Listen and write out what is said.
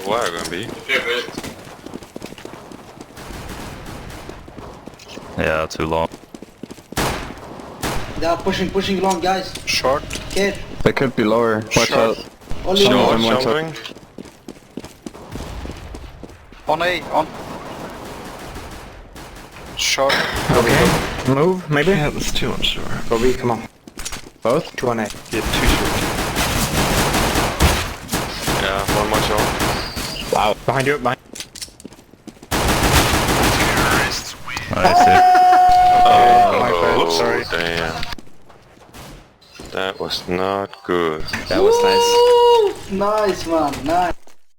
Where are gonna be? Yeah, too long. They are pushing long, guys. Short. Kid. They could be lower. Watch Short. out. Only Short. one. one Jumping. On A, on. Short. Okay. Move, maybe? Yeah, that's too unsure. Go B, come on. Both? 2 on A. Yeah, too short. Yeah, one more short. Wow. Behind you, behind. I see. Oh, sorry. Damn. That was not good. That was nice. Nice, man. Nice.